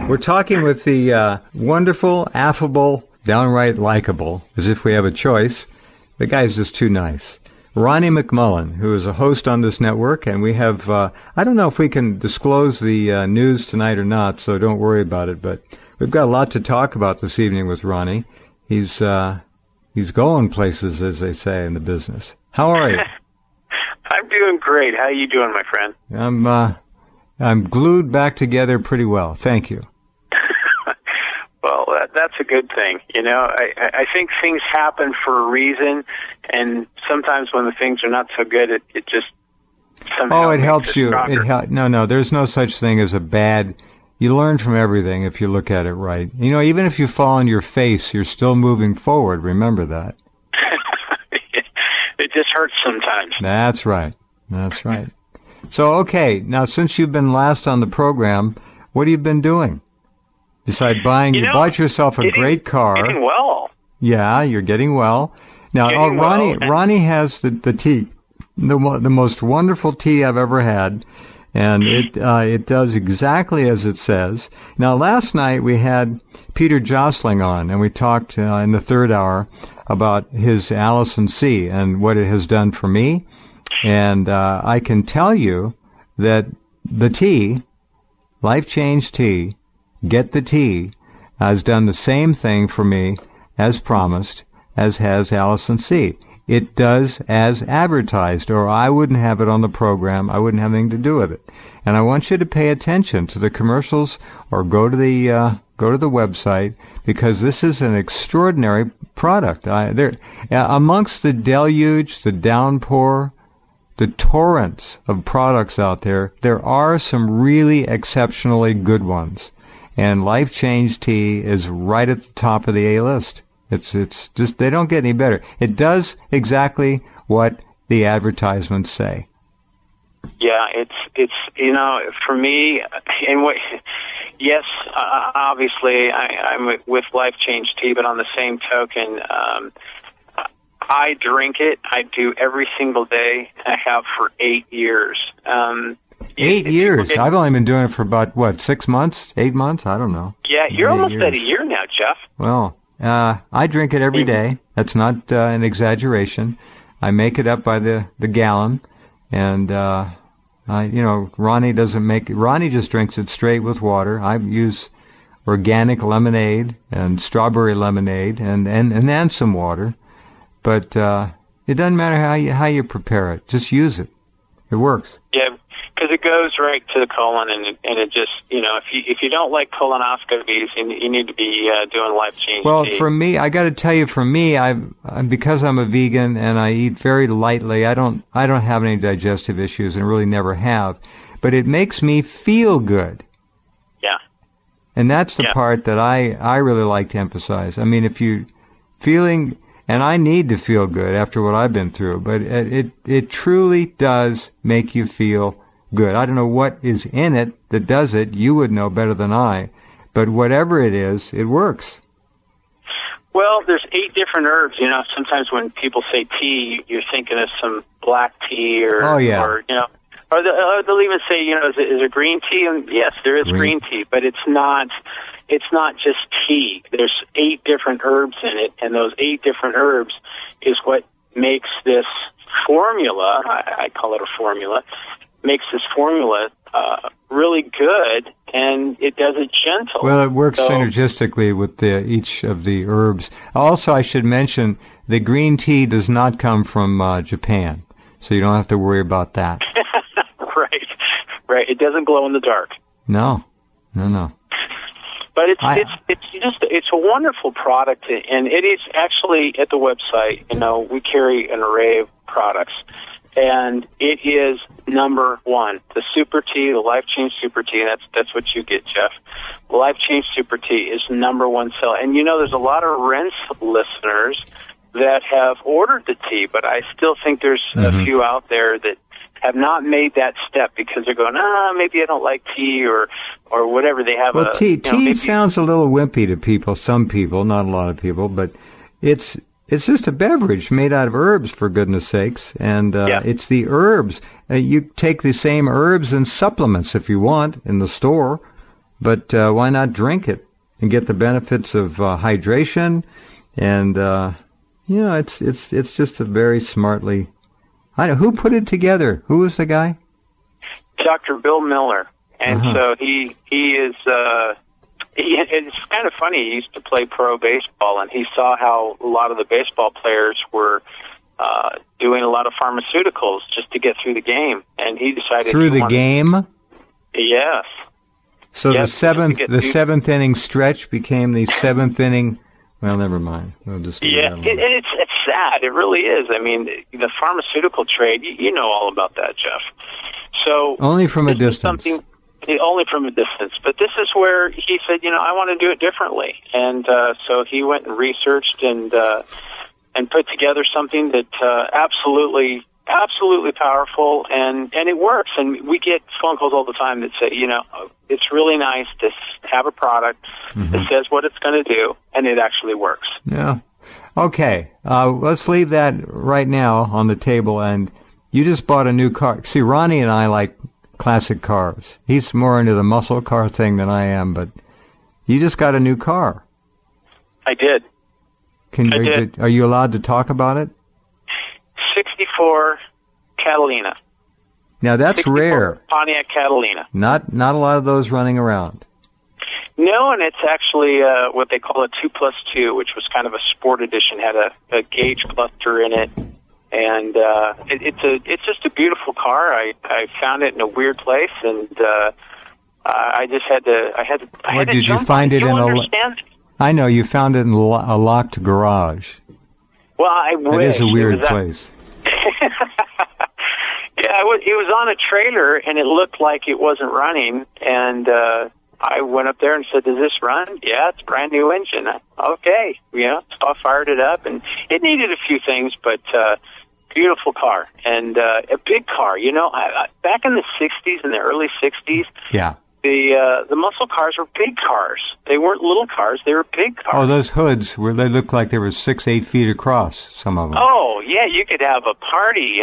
We're talking with the wonderful, affable, downright likable, as if we have a choice. The guy's just too nice. Ronnie McMullen, who is a host on this network, and we have, I don't know if we can disclose the news tonight or not, so don't worry about it, but we've got a lot to talk about this evening with Ronnie. He's going places, as they say in the business. How are you? I'm doing great. How are you doing, my friend? I'm glued back together pretty well. Thank you. Well, that's a good thing. You know, I think things happen for a reason, and sometimes when the things are not so good, it just somehow it helps you. Stronger. No, there's no such thing as a bad. You learn from everything if you look at it right. You know, even if you fall on your face, you're still moving forward. Remember that. It just hurts sometimes. That's right. That's right. So, okay, now since you've been last on the program, what have you been doing? Besides buying, you bought yourself a great car. Getting well. Yeah, you're getting well. Now, Ronnie has the tea, the most wonderful tea I've ever had, and it does exactly as it says. Now, last night we had Peter Jostling on, and we talked in the third hour about his Allison C and what it has done for me. And I can tell you that the tea, Life Change Tea, Get the Tea, has done the same thing for me as promised, as has Allison C. It does as advertised, or I wouldn't have it on the program. I wouldn't have anything to do with it. And I want you to pay attention to the commercials or go to the website, because this is an extraordinary product. Amongst the deluge, the downpour, the torrents of products out there, there are some really exceptionally good ones. And Life Change Tea is right at the top of the A list. It's just, they don't get any better. It does exactly what the advertisements say. Yeah, it's you know, for me, yes, obviously I'm with Life Change Tea, but on the same token, I drink it. I do every single day. I have for 8 years. 8 years? I've only been doing it for about, 6 months? 8 months? I don't know. Yeah, you're almost at a year now, Jeff. Well, I drink it every day. That's not an exaggeration. I make it up by the gallon, and Ronnie doesn't make it. Ronnie just drinks it straight with water. I use organic lemonade and strawberry lemonade and some water. But it doesn't matter how you prepare it. Just use it. It works. Yeah, because it goes right to the colon, and it just, if you don't like colonoscopies, you need to be doing Life Change. Well, for me, I got to tell you, because I'm a vegan and I eat very lightly, I don't have any digestive issues and really never have. But it makes me feel good. Yeah. And that's the part that I really like to emphasize. I mean, if you feeling. And I need to feel good after what I've been through, but it truly does make you feel good. I don't know what is in it that does it. You would know better than I. But whatever it is, it works. Well, there's 8 different herbs. You know, sometimes when people say tea, you're thinking of some black tea or they'll even say, is there green tea? And yes, there is green tea, but it's not just tea. There's 8 different herbs in it, and those 8 different herbs is what makes this formula, I call it a formula, makes this formula really good, and it does it gentle. Well, it works synergistically with each of the herbs. Also, I should mention, the green tea does not come from Japan, so you don't have to worry about that. Right. It doesn't glow in the dark. No. But it's a wonderful product, and it is actually at the website. We carry an array of products, and it is number one. The Super Tea, the Life Change Super Tea. That's what you get, Jeff. The Life Change Super Tea is number one seller, and there's a lot of Rense listeners that have ordered the tea, but I still think there's a few out there that have not made that step because they're going, maybe I don't like tea or whatever. They have tea sounds a little wimpy to people, some people, not a lot of people, but it's just a beverage made out of herbs, for goodness sakes, and it's the herbs. You take the same herbs and supplements if you want in the store, but why not drink it and get the benefits of hydration? And it's just a very smartly. I know who put it together. Who was the guy? Dr. Bill Miller, and so he is. It's kind of funny. He used to play pro baseball, and he saw how a lot of the baseball players were doing a lot of pharmaceuticals just to get through the game, and he decided through the game. Yes. So yes, the seventh inning stretch became the seventh inning. Well, never mind. We'll just it's sad. It really is. I mean, the pharmaceutical trade. You know all about that, Jeff. So only from a distance. Only from a distance. But this is where he said, I want to do it differently. And so he went and researched and put together something that absolutely powerful, and it works. And we get phone calls all the time that say, it's really nice to have a product that says what it's going to do, and it actually works. Yeah. Okay. Let's leave that right now on the table. And you just bought a new car. See, Ronnie and I like classic cars. He's more into the muscle car thing than I am, but you just got a new car. I did. Are you allowed to talk about it? 64 Catalina. Now that's rare. Pontiac Catalina. Not a lot of those running around. No, and it's actually what they call a 2+2, which was kind of a sport edition. Had a gauge cluster in it. And it's just a beautiful car. I found it in a weird place, and I just had to. Did you find it in understand? I know you found it in a locked garage. Well, I wish. That is a weird place. Yeah, it was on a trailer, and it looked like it wasn't running. And I went up there and said, "Does this run?" "Yeah, it's a brand new engine." Okay, so I fired it up, and it needed a few things, but. Beautiful car, and a big car. Back in the 60s, in the early 60s, yeah, the muscle cars were big cars. They weren't little cars; they were big cars. Oh, those hoods they looked like they were 6-8 feet across. Some of them. Oh, yeah, you could have a party.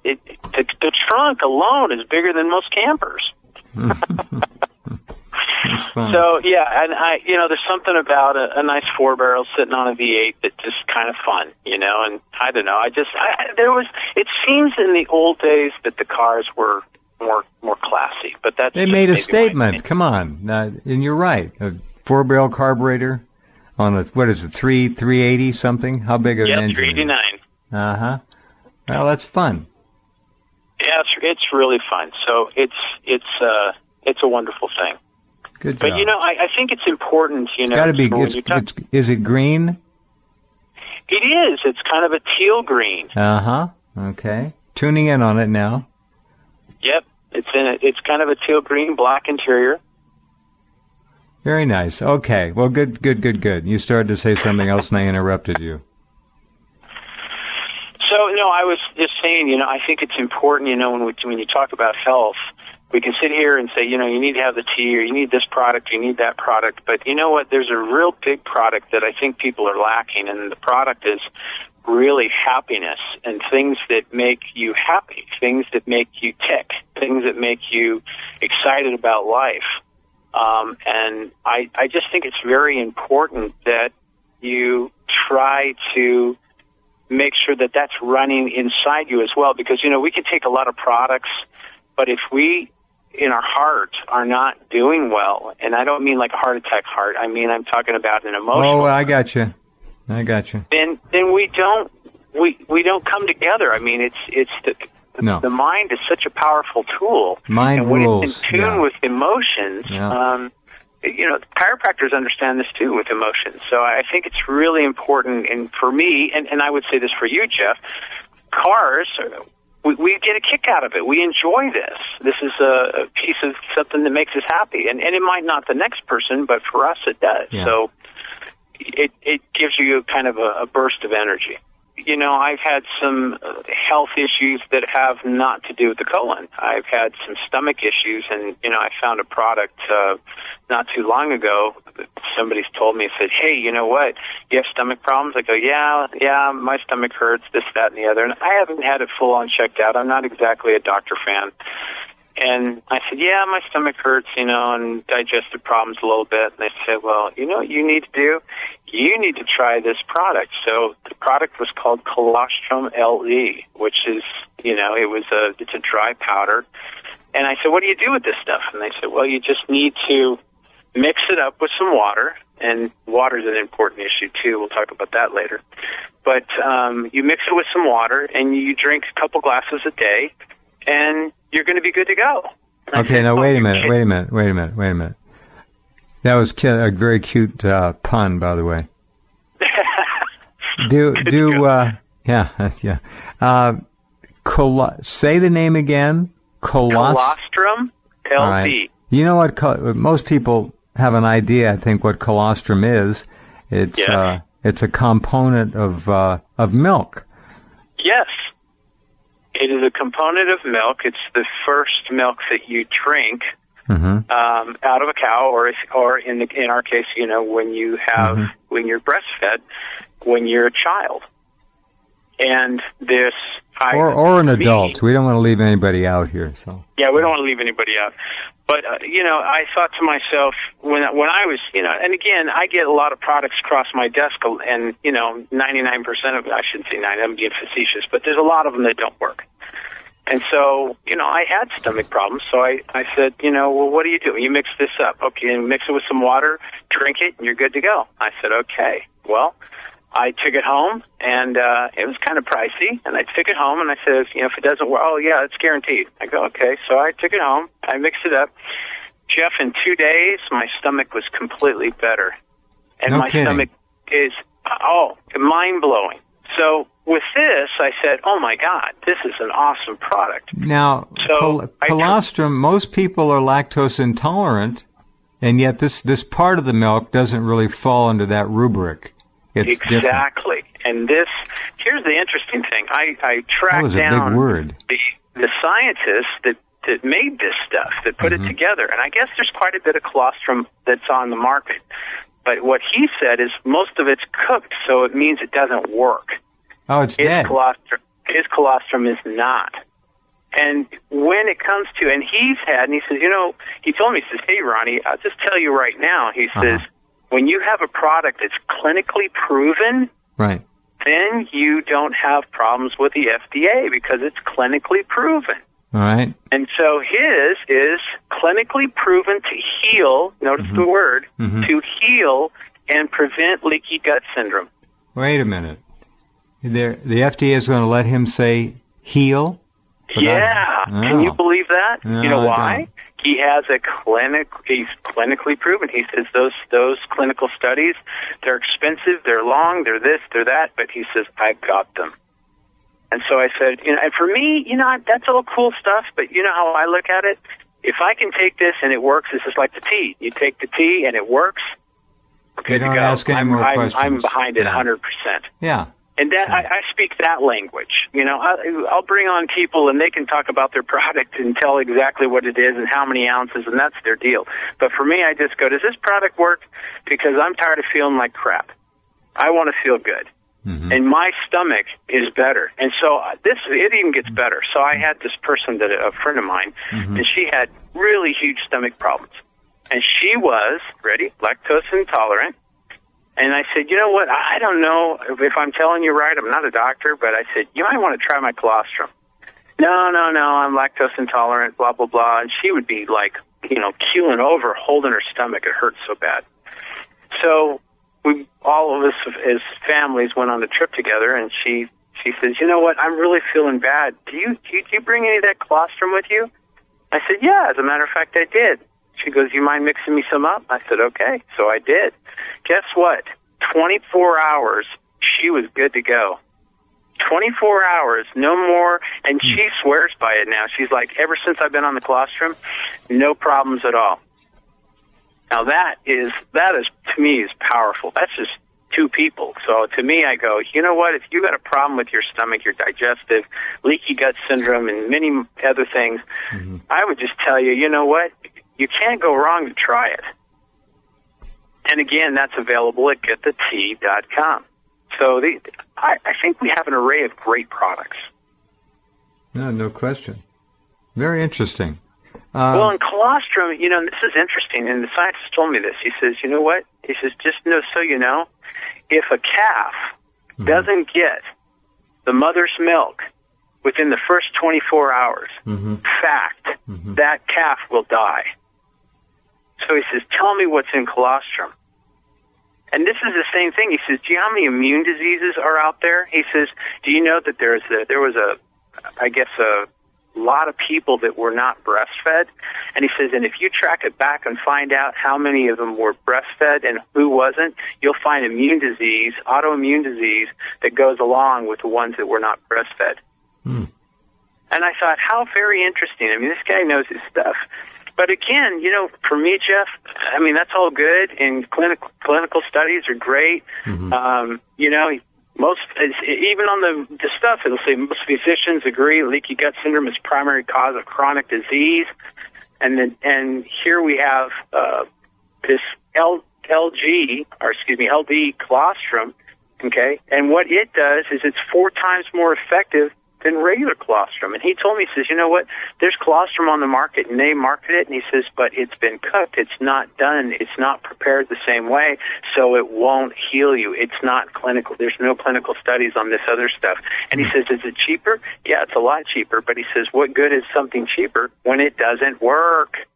The trunk alone is bigger than most campers. So yeah, and there's something about a nice 4-barrel sitting on a V8 that's just kind of fun, and I don't know. It seems in the old days that the cars were more classy, but they made a statement. Come on, and you're right. A 4-barrel carburetor on a 380 something. How big of an engine? 389. Well, that's fun. Yeah, it's really fun. So it's a wonderful thing. Good job. But I think it's important. It's got to be. Is it green? It is. It's kind of a teal green. Okay. Tuning in on it now. Yep. It's kind of a teal green, black interior. Very nice. Okay. Well, good. You started to say something else, and I interrupted you. So no, I was just saying. I think it's important. When you talk about health. We can sit here and say, you need to have the tea, or you need this product, you need that product. But you know what? There's a real big product that I think people are lacking, and the product is really happiness and things that make you happy, things that make you tick, things that make you excited about life. And I just think it's very important that you try to make sure that that's running inside you as well, because, we can take a lot of products, but if we in our heart are not doing well, and I don't mean like a heart attack heart. I mean, I'm talking about an emotional. Oh, I got you. Then we don't come together. I mean, it's the mind is such a powerful tool. Mind when rules. It's in tune with emotions. Yeah. Chiropractors understand this too with emotions. So I think it's really important. And for me, and I would say this for you, Jeff, cars. We get a kick out of it. We enjoy this. This is a piece of something that makes us happy. And it might not the next person, but for us it does. Yeah. So it gives you kind of a burst of energy. I've had some health issues that have not to do with the colon. I've had some stomach issues, and, I found a product not too long ago. Somebody's told me, said, "Hey, you know what? You have stomach problems?" I go, yeah, my stomach hurts, this, that, and the other. And I haven't had it full on checked out. I'm not exactly a doctor fan. And I said, yeah, my stomach hurts, and digestive problems a little bit. And they said, well, you know what you need to do? You need to try this product. So the product was called Colostrum LE, which is, it's a dry powder. And I said, what do you do with this stuff? And they said, well, you just need to mix it up with some water. And water is an important issue, too. We'll talk about that later. But you mix it with some water, and you drink a couple glasses a day, and you're going to be good to go. Okay, now wait a minute. That was a very cute pun, by the way. Say the name again. Colostrum LD. Right. You know what? Most people have an idea, I think, what colostrum is. It's a component of milk. Yes. It is a component of milk. It's the first milk that you drink out of a cow, or in our case, when you're breastfed, when you're a child. And this, or an adult. We don't want to leave anybody out here. So yeah, we don't want to leave anybody out. But I thought to myself when I was, and again, I get a lot of products across my desk, and 99% of it, I shouldn't say 90, I'm being facetious, but there's a lot of them that don't work. And so, I had stomach problems, so I said, well, what do you do? You mix this up. Okay, and mix it with some water, drink it, and you're good to go. I said, okay. Well, I took it home, and it was kind of pricey, and I took it home, and I said, if it doesn't work, oh, yeah, it's guaranteed. I go, okay. So I took it home. I mixed it up. Jeff, in 2 days, my stomach was completely better. And no my kidding. Stomach is, mind-blowing. So with this, I said, oh, my God, this is an awesome product. Now, colostrum, most people are lactose intolerant, and yet this part of the milk doesn't really fall into that rubric. It's exactly. Different. And here's the interesting thing. I tracked down big word. The scientists that made this stuff, that put it together. And I guess there's quite a bit of colostrum that's on the market. But what he said is most of it's cooked, so it means it doesn't work. Oh, it's dead. His colostrum is not. And when it comes to, and he says, he told me, he says, hey, Ronnie, I'll just tell you right now, he says, when you have a product that's clinically proven, right, then you don't have problems with the FDA because it's clinically proven. All right. And so his is clinically proven to heal, notice the word, to heal and prevent leaky gut syndrome. Wait a minute. The FDA is going to let him say heal? Yeah. Can you believe that? No, you know why? He has he's clinically proven. He says those clinical studies, they're expensive, they're long, they're this, they're that, but he says, I've got them. And so I said, and for me, that's all cool stuff, but you know how I look at it? If I can take this and it works, it's just like the tea. You take the tea and it works, good to go. Ask any more questions. I'm behind it 100%. Yeah. And that I speak that language. I'll bring on people and they can talk about their product and tell exactly what it is and how many ounces, and that's their deal. But for me, I just go, does this product work? Because I'm tired of feeling like crap. I want to feel good. And my stomach is better. And so it even gets better. So I had this person, a friend of mine, and she had really huge stomach problems. And she was, lactose intolerant. And I said, you know what, I don't know if I'm telling you right. I'm not a doctor, but I said, you might want to try my colostrum. No, I'm lactose intolerant, blah, blah, blah. And she would be like, keeling over, holding her stomach. It hurt so bad. So all of us as families went on a trip together, and she says, you know what, I'm really feeling bad. Do you bring any of that colostrum with you? I said, yeah, as a matter of fact, I did. She goes, you mind mixing me some up? I said, okay. So I did. Guess what? 24 hours, she was good to go. 24 hours, no more. And she swears by it now. She's like, ever since I've been on the colostrum, no problems at all. Now that is to me is powerful. That's just two people. So to me, I go, you know what? If you got a problem with your stomach, your digestive, leaky gut syndrome, and many other things, I would just tell you, you know what? You can't go wrong to try it. And again, that's available at getthetea.com. So I think we have an array of great products. No question. Very interesting. Well, in colostrum, you know, this is interesting, and the scientist told me this. He says, you know what? He says, just know, so you know, if a calf doesn't get the mother's milk within the first 24 hours, fact, that calf will die. So he says, tell me what's in colostrum. And this is the same thing. He says, do you know how many immune diseases are out there? He says, do you know that there was a lot of people that were not breastfed? And he says, and if you track it back and find out how many of them were breastfed and who wasn't, you'll find immune disease, autoimmune disease, that goes along with the ones that were not breastfed. And I thought, how very interesting. I mean, this guy knows his stuff. But again, you know, for me, Jeff, I mean, that's all good, and clinical studies are great. You know, even on the stuff, it'll say most physicians agree leaky gut syndrome is primary cause of chronic disease. And here we have this LD colostrum, okay? And what it does is it's 4 times more effective than regular colostrum. And he told me, he says, you know what, there's colostrum on the market, and they market it, and he says, but it's been cooked, it's not done, it's not prepared the same way, so it won't heal you. It's not clinical. There's no clinical studies on this other stuff. And he says, is it cheaper? Yeah, it's a lot cheaper, but he says, what good is something cheaper when it doesn't work?